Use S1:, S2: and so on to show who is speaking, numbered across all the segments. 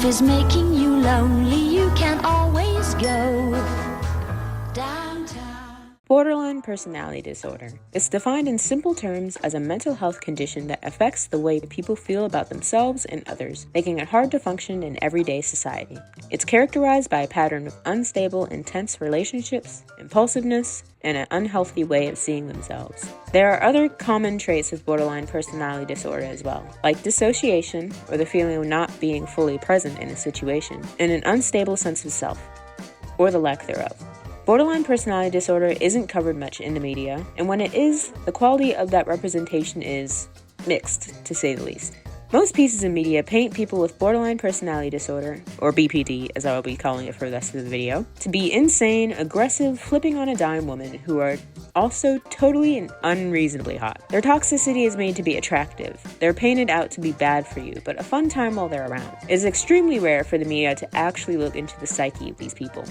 S1: life is making you lonely, you can always go downtown.
S2: Borderline personality disorder. It's defined in simple terms as a mental health condition that affects the way people feel about themselves and others, making it hard to function in everyday society. It's characterized by a pattern of unstable, intense relationships, impulsiveness, and an unhealthy way of seeing themselves. There are other common traits of borderline personality disorder as well, like dissociation, or the feeling of not being fully present in a situation, and an unstable sense of self, or the lack thereof. Borderline personality disorder isn't covered much in the media, and when it is, the quality of that representation is mixed, to say the least. Most pieces of media paint people with borderline personality disorder, or BPD as I will be calling it for the rest of the video, to be insane, aggressive, flipping on a dime women who are also totally and unreasonably hot. Their toxicity is made to be attractive. They're painted out to be bad for you, but a fun time while they're around. It is extremely rare for the media to actually look into the psyche of these people.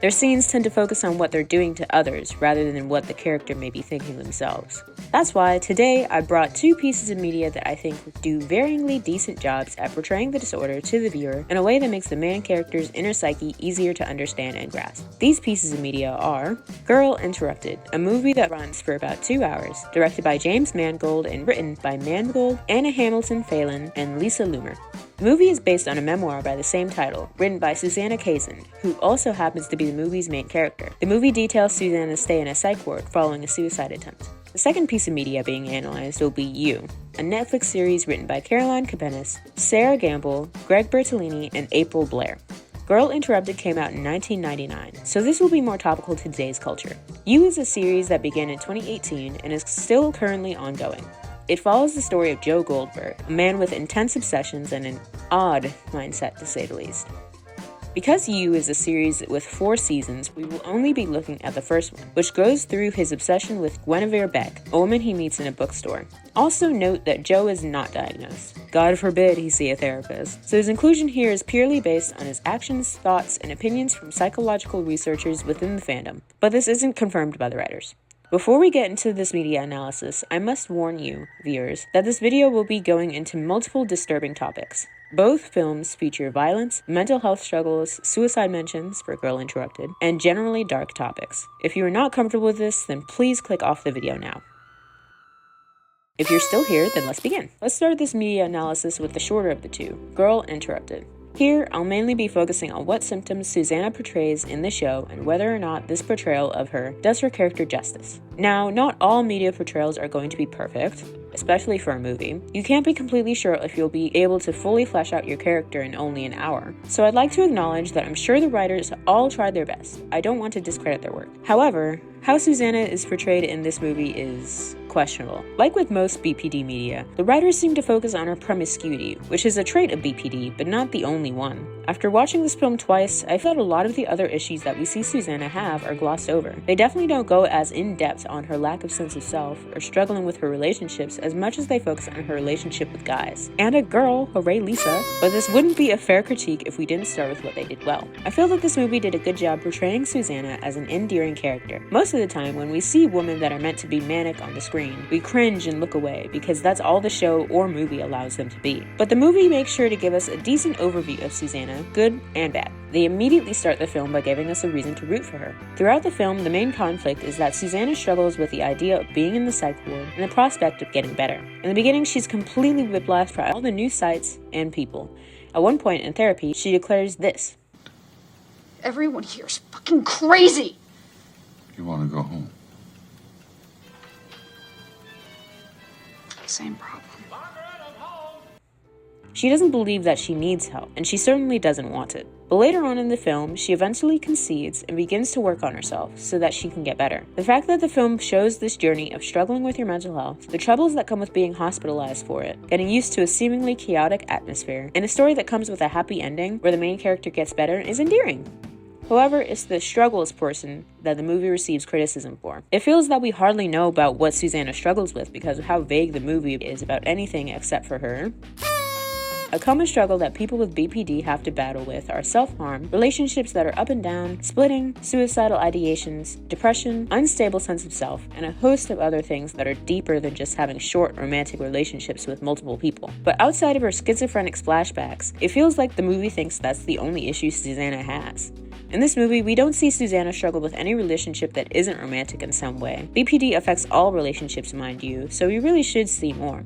S2: Their scenes tend to focus on what they're doing to others rather than what the character may be thinking themselves. That's why today I brought two pieces of media that I think do varyingly decent jobs at portraying the disorder to the viewer in a way that makes the main character's inner psyche easier to understand and grasp. These pieces of media are Girl Interrupted, a movie that runs for about 2 hours, directed by James Mangold and written by Mangold, Anna Hamilton Phelan, and Lisa Loomer. The movie is based on a memoir by the same title, written by Susanna Kazin, who also happens to be the movie's main character. The movie details Susanna's stay in a psych ward following a suicide attempt. The second piece of media being analyzed will be You, a Netflix series written by Caroline Capenis, Sarah Gamble, Greg Bertolini, and April Blair. Girl Interrupted came out in 1999, so this will be more topical to today's culture. You is a series that began in 2018 and is still currently ongoing. It follows the story of Joe Goldberg, a man with intense obsessions and an odd mindset, to say the least. Because You is a series with 4 seasons, we will only be looking at the first one, which goes through his obsession with Guinevere Beck, a woman he meets in a bookstore. Also note that Joe is not diagnosed. God forbid he see a therapist. So his inclusion here is purely based on his actions, thoughts, and opinions from psychological researchers within the fandom, but this isn't confirmed by the writers. Before we get into this media analysis, I must warn you, viewers, that this video will be going into multiple disturbing topics. Both films feature violence, mental health struggles, suicide mentions for Girl Interrupted, and generally dark topics. If you are not comfortable with this, then please click off the video now. If you're still here, then let's begin. Let's start this media analysis with the shorter of the two, Girl Interrupted. Here, I'll mainly be focusing on what symptoms Susanna portrays in the show and whether or not this portrayal of her does her character justice. Now, not all media portrayals are going to be perfect, especially for a movie. You can't be completely sure if you'll be able to fully flesh out your character in only an hour. So I'd like to acknowledge that I'm sure the writers all tried their best. I don't want to discredit their work. However, how Susanna is portrayed in this movie is questionable. Like with most BPD media, the writers seem to focus on her promiscuity, which is a trait of BPD, but not the only one. After watching this film twice, I felt a lot of the other issues that we see Susanna have are glossed over. They definitely don't go as in-depth on her lack of sense of self or struggling with her relationships as much as they focus on her relationship with guys. And a girl, hooray Lisa, but this wouldn't be a fair critique if we didn't start with what they did well. I feel that this movie did a good job portraying Susanna as an endearing character. Most of the time, when we see women that are meant to be manic on the screen, we cringe and look away because that's all the show or movie allows them to be. But the movie makes sure to give us a decent overview of Susanna, good and bad. They immediately start the film by giving us a reason to root for her. Throughout the film, the main conflict is that Susanna struggles with the idea of being in the psych ward and the prospect of getting better. In the beginning, she's completely whiplashed by all the new sights and people. At one point in therapy, she declares this:
S3: "Everyone here is fucking crazy!"
S4: You want to go home?
S3: Same problem.
S2: She doesn't believe that she needs help, and she certainly doesn't want it. But later on in the film, she eventually concedes and begins to work on herself so that she can get better. The fact that the film shows this journey of struggling with your mental health, the troubles that come with being hospitalized for it, getting used to a seemingly chaotic atmosphere, and a story that comes with a happy ending where the main character gets better is endearing. However, it's the struggles portion that the movie receives criticism for. It feels that we hardly know about what Susanna struggles with because of how vague the movie is about anything except for her A common struggle that people with BPD have to battle with are self-harm, relationships that are up and down, splitting, suicidal ideations, depression, unstable sense of self, and a host of other things that are deeper than just having short romantic relationships with multiple people. But outside of her schizophrenic splashbacks, it feels like the movie thinks that's the only issue Susanna has. In this movie, we don't see Susanna struggle with any relationship that isn't romantic in some way. BPD affects all relationships, mind you, so we really should see more.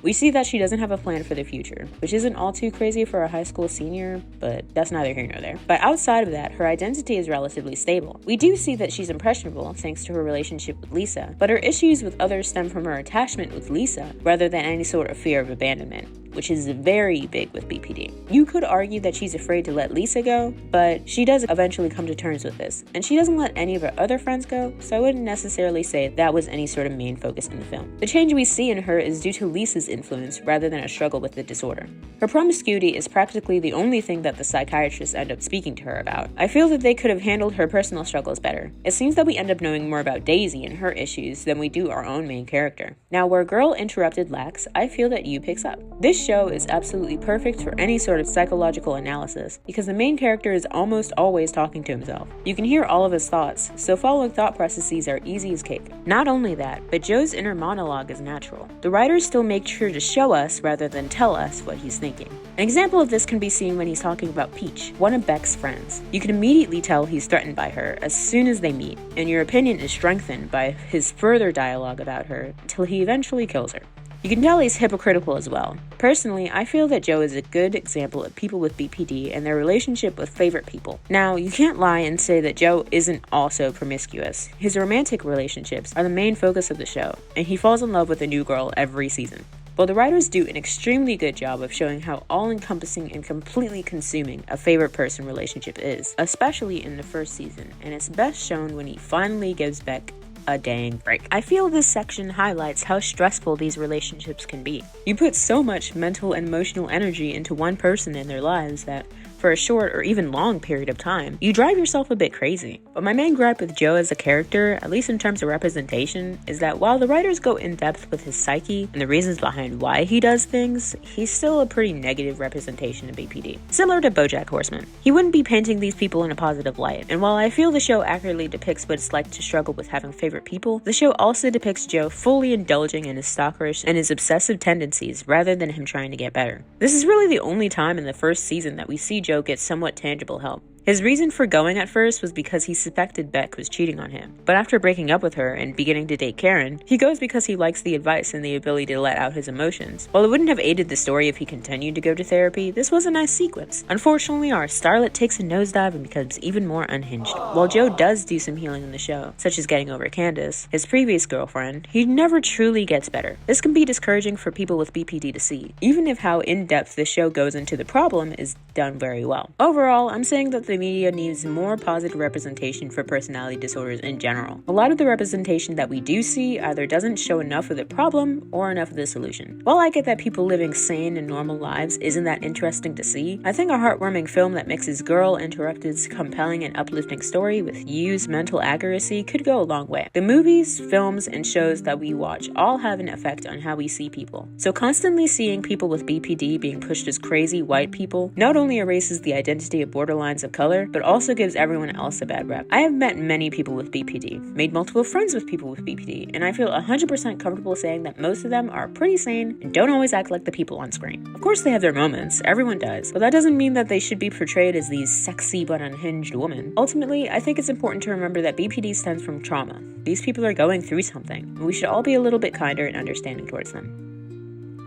S2: We see that she doesn't have a plan for the future, which isn't all too crazy for a high school senior, but that's neither here nor there. But outside of that, her identity is relatively stable. We do see that she's impressionable thanks to her relationship with Lisa, but her issues with others stem from her attachment with Lisa rather than any sort of fear of abandonment, which is very big with BPD. You could argue that she's afraid to let Lisa go, but she does eventually come to terms with this, and she doesn't let any of her other friends go, so I wouldn't necessarily say that was any sort of main focus in the film. The change we see in her is due to Lisa's influence rather than a struggle with the disorder. Her promiscuity is practically the only thing that the psychiatrists end up speaking to her about. I feel that they could have handled her personal struggles better. It seems that we end up knowing more about Daisy and her issues than we do our own main character. Now, where Girl Interrupted lacks, I feel that You picks up. This show is absolutely perfect for any sort of psychological analysis because the main character is almost always talking to himself. You can hear all of his thoughts, so following thought processes are easy as cake. Not only that, but Joe's inner monologue is natural. The writers still make sure to show us rather than tell us what he's thinking. An example of this can be seen when he's talking about Peach, one of Beck's friends. You can immediately tell he's threatened by her as soon as they meet, and your opinion is strengthened by his further dialogue about her until he eventually kills her. You can tell he's hypocritical as well. Personally, I feel that Joe is a good example of people with BPD and their relationship with favorite people. Now, you can't lie and say that Joe isn't also promiscuous. His romantic relationships are the main focus of the show, and he falls in love with a new girl every season. While the writers do an extremely good job of showing how all-encompassing and completely consuming a favorite person relationship is, especially in the first season, and it's best shown when he finally gives Beck a dang break. I feel this section highlights how stressful these relationships can be. You put so much mental and emotional energy into one person in their lives that, for a short or even long period of time, you drive yourself a bit crazy. But my main gripe with Joe as a character, at least in terms of representation, is that while the writers go in depth with his psyche and the reasons behind why he does things, he's still a pretty negative representation of BPD. Similar to BoJack Horseman. He wouldn't be painting these people in a positive light, and while I feel the show accurately depicts what it's like to struggle with having favorite people, the show also depicts Joe fully indulging in his stalkerish and his obsessive tendencies rather than him trying to get better. This is really the only time in the first season that we see Joe get somewhat tangible help. His reason for going at first was because he suspected Beck was cheating on him, but after breaking up with her and beginning to date Karen, he goes because he likes the advice and the ability to let out his emotions. While it wouldn't have aided the story if he continued to go to therapy, this was a nice sequence. Unfortunately, our starlet takes a nosedive and becomes even more unhinged. While Joe does do some healing in the show, such as getting over Candace, his previous girlfriend, he never truly gets better. This can be discouraging for people with BPD to see, even if how in-depth the show goes into the problem is done very well. Overall, I'm saying that the media needs more positive representation for personality disorders in general. A lot of the representation that we do see either doesn't show enough of the problem or enough of the solution. While I get that people living sane and normal lives isn't that interesting to see, I think a heartwarming film that mixes Girl Interrupted's compelling and uplifting story with Yu's mental accuracy could go a long way. The movies, films, and shows that we watch all have an effect on how we see people. So constantly seeing people with BPD being pushed as crazy white people not only erases the identity of borderlines of color, but also gives everyone else a bad rep. I have met many people with BPD, made multiple friends with people with BPD, and I feel 100% comfortable saying that most of them are pretty sane and don't always act like the people on screen. Of course they have their moments, everyone does, but that doesn't mean that they should be portrayed as these sexy but unhinged women. Ultimately, I think it's important to remember that BPD stems from trauma. These people are going through something, and we should all be a little bit kinder and understanding towards them.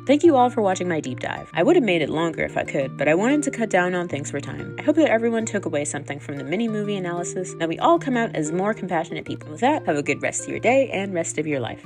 S2: Thank you all for watching my deep dive. I would have made it longer if I could, but I wanted to cut down on things for time. I hope that everyone took away something from the mini movie analysis, and that we all come out as more compassionate people. With that, have a good rest of your day and rest of your life.